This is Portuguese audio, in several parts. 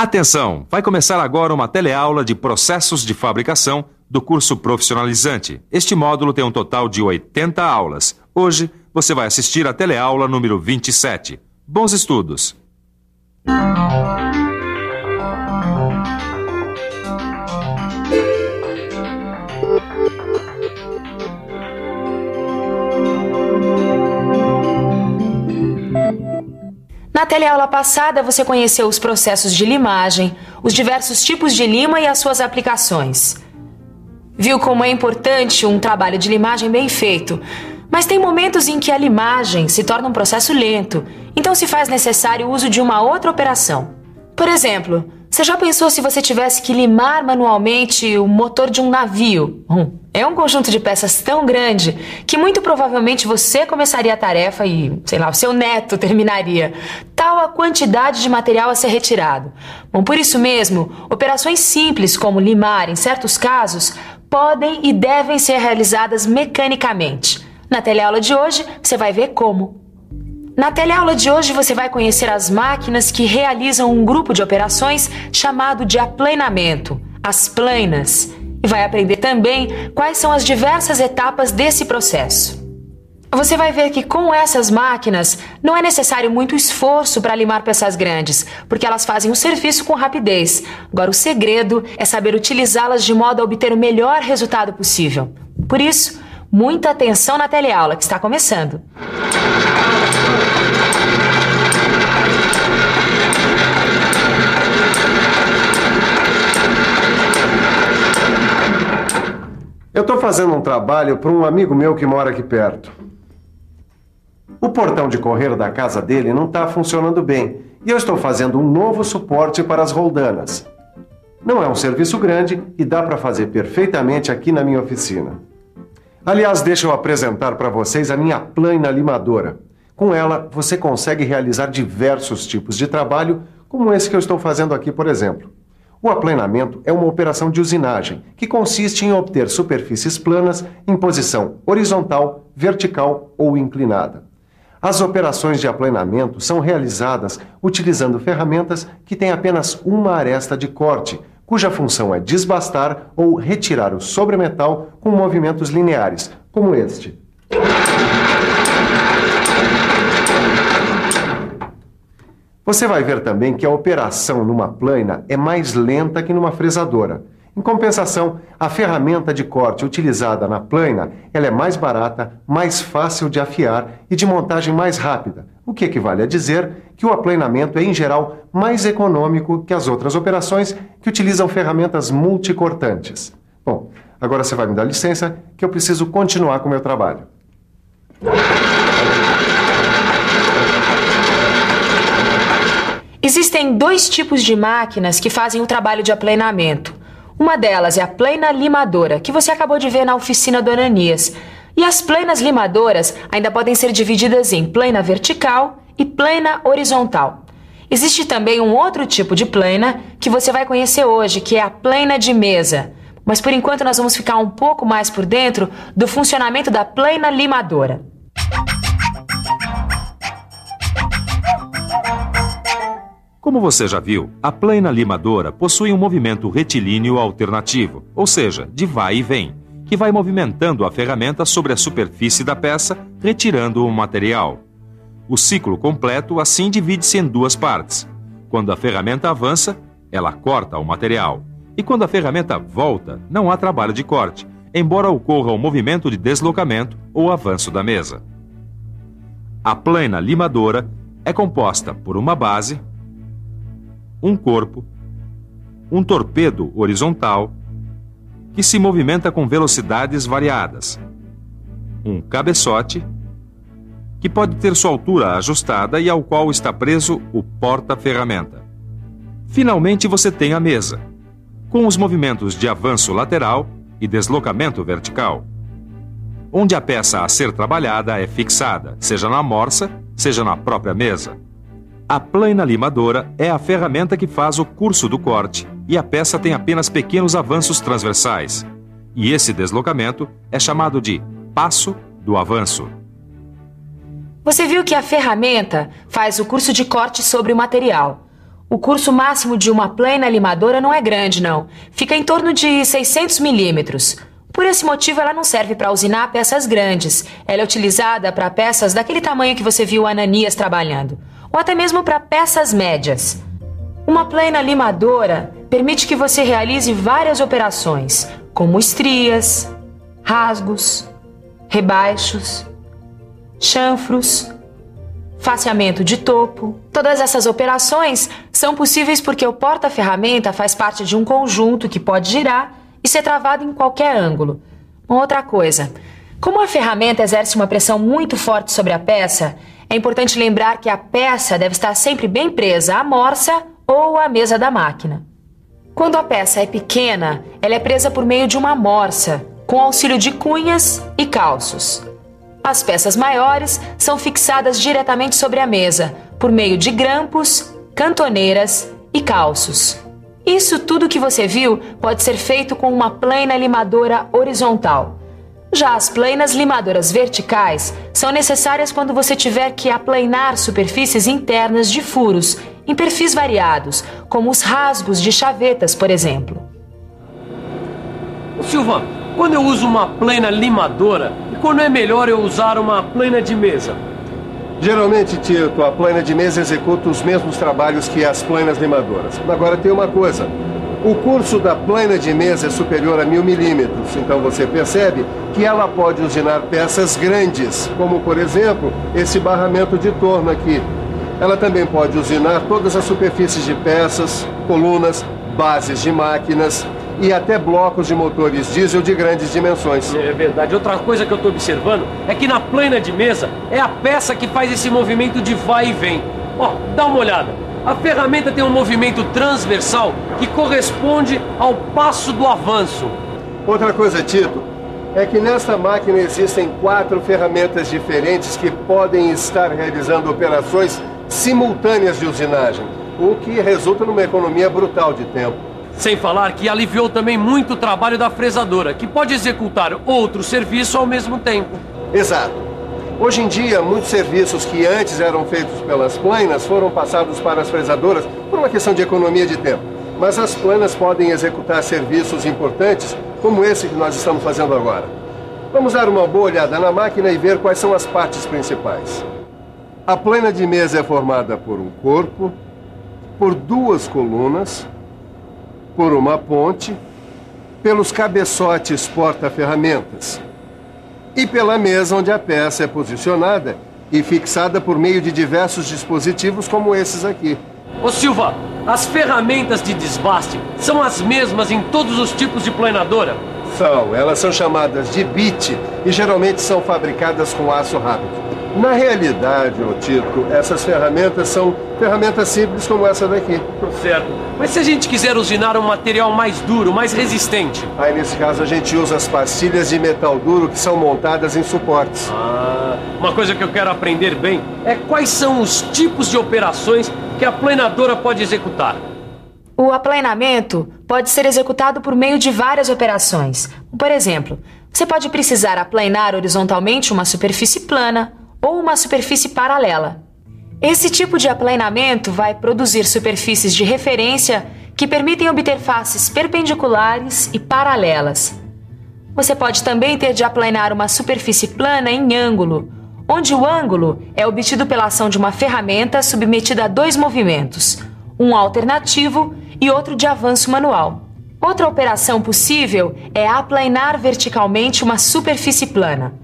Atenção! Vai começar agora uma teleaula de processos de fabricação do curso profissionalizante. Este módulo tem um total de 80 aulas. Hoje, você vai assistir a teleaula número 27. Bons estudos! Na teleaula passada, você conheceu os processos de limagem, os diversos tipos de lima e as suas aplicações. Viu como é importante um trabalho de limagem bem feito, mas tem momentos em que a limagem se torna um processo lento, então se faz necessário o uso de uma outra operação. Por exemplo, você já pensou se você tivesse que limar manualmente o motor de um navio? É um conjunto de peças tão grande que muito provavelmente você começaria a tarefa e, o seu neto terminaria. Tal a quantidade de material a ser retirado. Por isso mesmo, operações simples como limar, em certos casos, podem e devem ser realizadas mecanicamente. Na teleaula de hoje, você vai ver como. Na teleaula de hoje você vai conhecer as máquinas que realizam um grupo de operações chamado de aplanamento, as planas, e vai aprender também quais são as diversas etapas desse processo. Você vai ver que com essas máquinas não é necessário muito esforço para limar peças grandes, porque elas fazem o serviço com rapidez. Agora o segredo é saber utilizá-las de modo a obter o melhor resultado possível. Por isso, muita atenção na teleaula que está começando. Eu estou fazendo um trabalho para um amigo meu que mora aqui perto. O portão de correr da casa dele não está funcionando bem e eu estou fazendo um novo suporte para as roldanas. Não é um serviço grande e dá para fazer perfeitamente aqui na minha oficina. Aliás, deixa eu apresentar para vocês a minha plana limadora. Com ela, você consegue realizar diversos tipos de trabalho, como esse que eu estou fazendo aqui, por exemplo. O aplanamento é uma operação de usinagem, que consiste em obter superfícies planas em posição horizontal, vertical ou inclinada. As operações de aplanamento são realizadas utilizando ferramentas que têm apenas uma aresta de corte, cuja função é desbastar ou retirar o sobremetal com movimentos lineares, como este. Você vai ver também que a operação numa plana é mais lenta que numa fresadora. Em compensação, a ferramenta de corte utilizada na plana, ela é mais barata, mais fácil de afiar e de montagem mais rápida, o que equivale a dizer que o aplanamento é, em geral, mais econômico que as outras operações que utilizam ferramentas multicortantes. Bom, agora você vai me dar licença que eu preciso continuar com o meu trabalho. Existem dois tipos de máquinas que fazem o trabalho de aplanamento. Uma delas é a plana limadora, que você acabou de ver na oficina do Ananias. E as planas limadoras ainda podem ser divididas em plana vertical e plana horizontal. Existe também um outro tipo de plana que você vai conhecer hoje, que é a plana de mesa. Mas por enquanto nós vamos ficar um pouco mais por dentro do funcionamento da plana limadora. Como você já viu, a plana limadora possui um movimento retilíneo alternativo, ou seja, de vai e vem, que vai movimentando a ferramenta sobre a superfície da peça, retirando o material. O ciclo completo assim divide-se em duas partes. Quando a ferramenta avança, ela corta o material. E quando a ferramenta volta, não há trabalho de corte, embora ocorra o movimento de deslocamento ou avanço da mesa. A plana limadora é composta por uma base, um corpo, um torpedo horizontal, que se movimenta com velocidades variadas, um cabeçote, que pode ter sua altura ajustada e ao qual está preso o porta-ferramenta. Finalmente você tem a mesa, com os movimentos de avanço lateral e deslocamento vertical, onde a peça a ser trabalhada é fixada, seja na morsa, seja na própria mesa. A plana limadora é a ferramenta que faz o curso do corte e a peça tem apenas pequenos avanços transversais. E esse deslocamento é chamado de passo do avanço. Você viu que a ferramenta faz o curso de corte sobre o material. O curso máximo de uma plana limadora não é grande, não. Fica em torno de 600 milímetros. Por esse motivo, ela não serve para usinar peças grandes. Ela é utilizada para peças daquele tamanho que você viu o Ananias trabalhando. Ou até mesmo para peças médias. Uma plana limadora permite que você realize várias operações, como estrias, rasgos, rebaixos, chanfros, faceamento de topo. Todas essas operações são possíveis porque o porta-ferramenta faz parte de um conjunto que pode girar e ser travado em qualquer ângulo. Uma outra coisa, como a ferramenta exerce uma pressão muito forte sobre a peça, é importante lembrar que a peça deve estar sempre bem presa à morsa ou à mesa da máquina. Quando a peça é pequena, ela é presa por meio de uma morsa, com auxílio de cunhas e calços. As peças maiores são fixadas diretamente sobre a mesa, por meio de grampos, cantoneiras e calços. Isso tudo que você viu pode ser feito com uma plana limadora horizontal. Já as planas limadoras verticais são necessárias quando você tiver que aplanar superfícies internas de furos, em perfis variados, como os rasgos de chavetas, por exemplo. Silva, quando eu uso uma plana limadora, e quando é melhor eu usar uma plana de mesa? Geralmente, Tito, a plana de mesa executa os mesmos trabalhos que as planas limadoras. Agora tem uma coisa. O curso da plana de mesa é superior a 1000 milímetros, então você percebe que ela pode usinar peças grandes, como, por exemplo, esse barramento de torno aqui. Ela também pode usinar todas as superfícies de peças, colunas, bases de máquinas e até blocos de motores diesel de grandes dimensões. É verdade. Outra coisa que eu estou observando é que na plana de mesa é a peça que faz esse movimento de vai e vem. Ó, dá uma olhada. A ferramenta tem um movimento transversal que corresponde ao passo do avanço. Outra coisa, Tito, é que nesta máquina existem 4 ferramentas diferentes que podem estar realizando operações simultâneas de usinagem, o que resulta numa economia brutal de tempo. Sem falar que aliviou também muito o trabalho da fresadora, que pode executar outro serviço ao mesmo tempo. Exato. Hoje em dia, muitos serviços que antes eram feitos pelas planas foram passados para as fresadoras por uma questão de economia de tempo. Mas as planas podem executar serviços importantes, como esse que nós estamos fazendo agora. Vamos dar uma boa olhada na máquina e ver quais são as partes principais. A plana de mesa é formada por um corpo, por 2 colunas, por uma ponte, pelos cabeçotes porta-ferramentas e pela mesa onde a peça é posicionada e fixada por meio de diversos dispositivos como esses aqui. Ô Silva, as ferramentas de desbaste são as mesmas em todos os tipos de planadora? São, elas são chamadas de bit e geralmente são fabricadas com aço rápido. Na realidade, ô Tito, essas ferramentas são ferramentas simples como essa daqui. Certo. Mas se a gente quiser usinar um material mais duro, mais resistente? Aí, nesse caso, a gente usa as pastilhas de metal duro que são montadas em suportes. Uma coisa que eu quero aprender bem é quais são os tipos de operações que a planadora pode executar. O aplanamento pode ser executado por meio de várias operações. Por exemplo, você pode precisar aplanar horizontalmente uma superfície plana ou uma superfície paralela. Esse tipo de aplanamento vai produzir superfícies de referência que permitem obter faces perpendiculares e paralelas. Você pode também ter de aplanar uma superfície plana em ângulo, onde o ângulo é obtido pela ação de uma ferramenta submetida a 2 movimentos, um alternativo e outro de avanço manual. Outra operação possível é aplanar verticalmente uma superfície plana.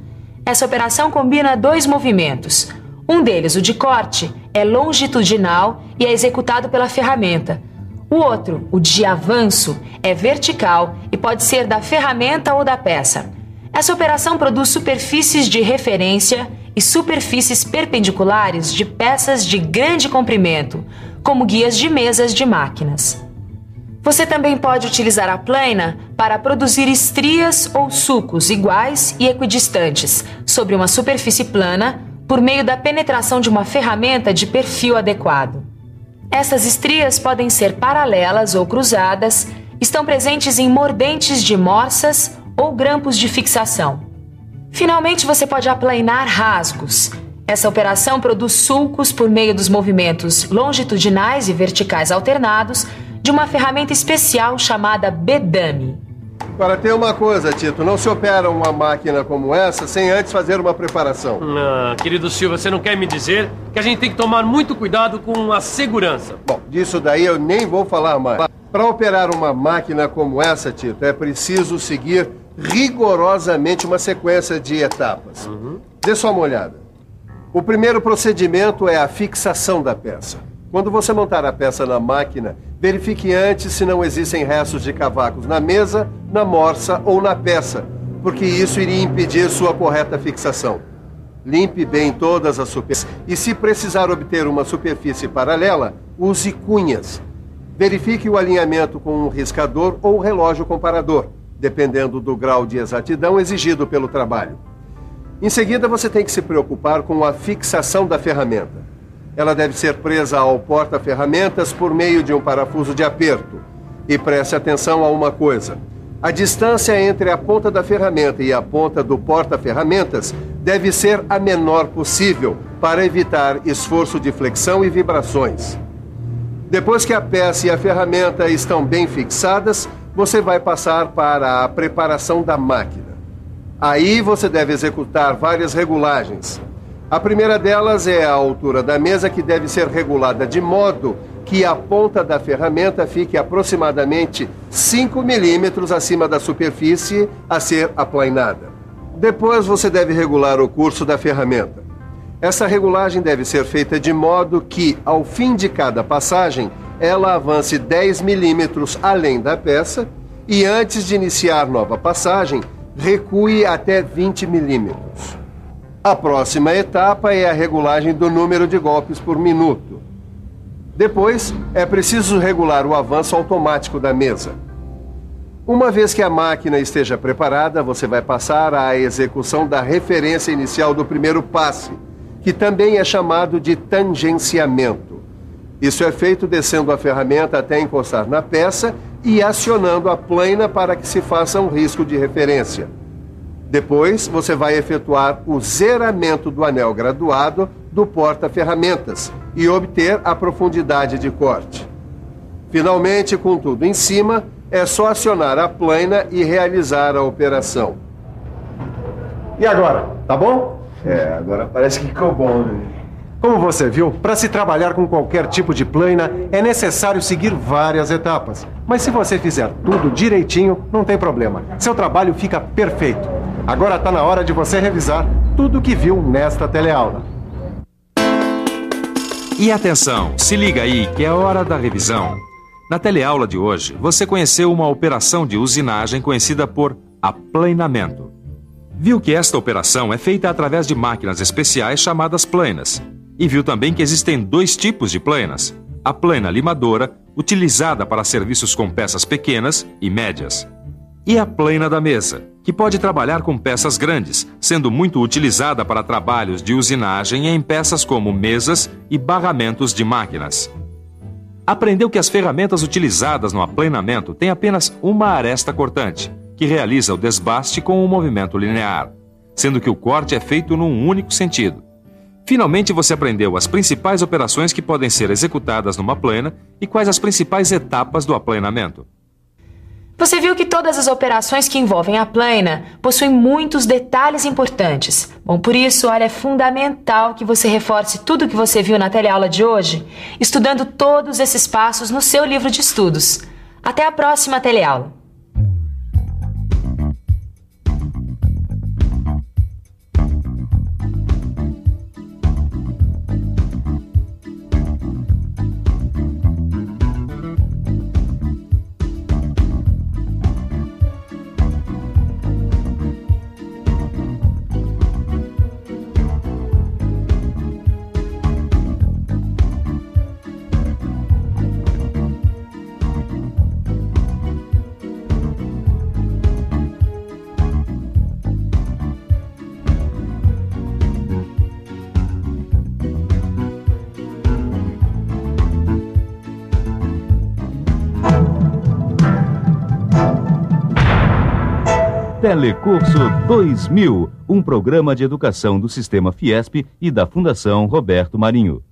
Essa operação combina 2 movimentos. Um deles, o de corte, é longitudinal e é executado pela ferramenta. O outro, o de avanço, é vertical e pode ser da ferramenta ou da peça. Essa operação produz superfícies de referência e superfícies perpendiculares de peças de grande comprimento, como guias de mesas de máquinas. Você também pode utilizar a plana para produzir estrias ou sulcos iguais e equidistantes sobre uma superfície plana por meio da penetração de uma ferramenta de perfil adequado. Essas estrias podem ser paralelas ou cruzadas, estão presentes em mordentes de morsas ou grampos de fixação. Finalmente, você pode aplanar rasgos. Essa operação produz sulcos por meio dos movimentos longitudinais e verticais alternados de uma ferramenta especial chamada bedame. Para ter uma coisa, Tito, não se opera uma máquina como essa sem antes fazer uma preparação. Querido Silva, você não quer me dizer que a gente tem que tomar muito cuidado com a segurança? Bom, disso daí eu nem vou falar mais. Para operar uma máquina como essa, Tito, é preciso seguir rigorosamente uma sequência de etapas. Dê só uma olhada. O primeiro procedimento é a fixação da peça. Quando você montar a peça na máquina, verifique antes se não existem restos de cavacos na mesa, na morsa ou na peça, porque isso iria impedir sua correta fixação. Limpe bem todas as superfícies e, se precisar obter uma superfície paralela, use cunhas. Verifique o alinhamento com um riscador ou relógio comparador, dependendo do grau de exatidão exigido pelo trabalho. Em seguida, você tem que se preocupar com a fixação da ferramenta. Ela deve ser presa ao porta-ferramentas por meio de um parafuso de aperto. E preste atenção a uma coisa. A distância entre a ponta da ferramenta e a ponta do porta-ferramentas deve ser a menor possível para evitar esforço de flexão e vibrações. Depois que a peça e a ferramenta estão bem fixadas, você vai passar para a preparação da máquina. Aí você deve executar várias regulagens. A primeira delas é a altura da mesa, que deve ser regulada de modo que a ponta da ferramenta fique aproximadamente 5 milímetros acima da superfície a ser aplainada. Depois você deve regular o curso da ferramenta. Essa regulagem deve ser feita de modo que, ao fim de cada passagem, ela avance 10 milímetros além da peça e, antes de iniciar nova passagem, recue até 20 milímetros. A próxima etapa é a regulagem do número de golpes por minuto. Depois, é preciso regular o avanço automático da mesa. Uma vez que a máquina esteja preparada, você vai passar à execução da referência inicial do primeiro passe, que também é chamado de tangenciamento. Isso é feito descendo a ferramenta até encostar na peça e acionando a plaina para que se faça um risco de referência. Depois, você vai efetuar o zeramento do anel graduado do porta-ferramentas e obter a profundidade de corte. Finalmente, com tudo em cima, é só acionar a plaina e realizar a operação. E agora, tá bom? Agora parece que ficou bom, né? Como você viu, para se trabalhar com qualquer tipo de plaina, é necessário seguir várias etapas. Mas se você fizer tudo direitinho, não tem problema. Seu trabalho fica perfeito. Agora está na hora de você revisar tudo o que viu nesta teleaula. E atenção, se liga aí que é hora da revisão. Na teleaula de hoje, você conheceu uma operação de usinagem conhecida por aplainamento. Viu que esta operação é feita através de máquinas especiais chamadas plainas. E viu também que existem dois tipos de plainas. A plaina limadora, utilizada para serviços com peças pequenas e médias. E a plaina da mesa, que pode trabalhar com peças grandes, sendo muito utilizada para trabalhos de usinagem em peças como mesas e barramentos de máquinas. Aprendeu que as ferramentas utilizadas no aplainamento têm apenas uma aresta cortante, que realiza o desbaste com um movimento linear, sendo que o corte é feito num único sentido. Finalmente você aprendeu as principais operações que podem ser executadas numa plaina e quais as principais etapas do aplainamento. Você viu que todas as operações que envolvem a plaina possuem muitos detalhes importantes. Bom, por isso, olha, é fundamental que você reforce tudo o que você viu na teleaula de hoje, estudando todos esses passos no seu livro de estudos. Até a próxima teleaula! Telecurso 2000, um programa de educação do Sistema Fiesp e da Fundação Roberto Marinho.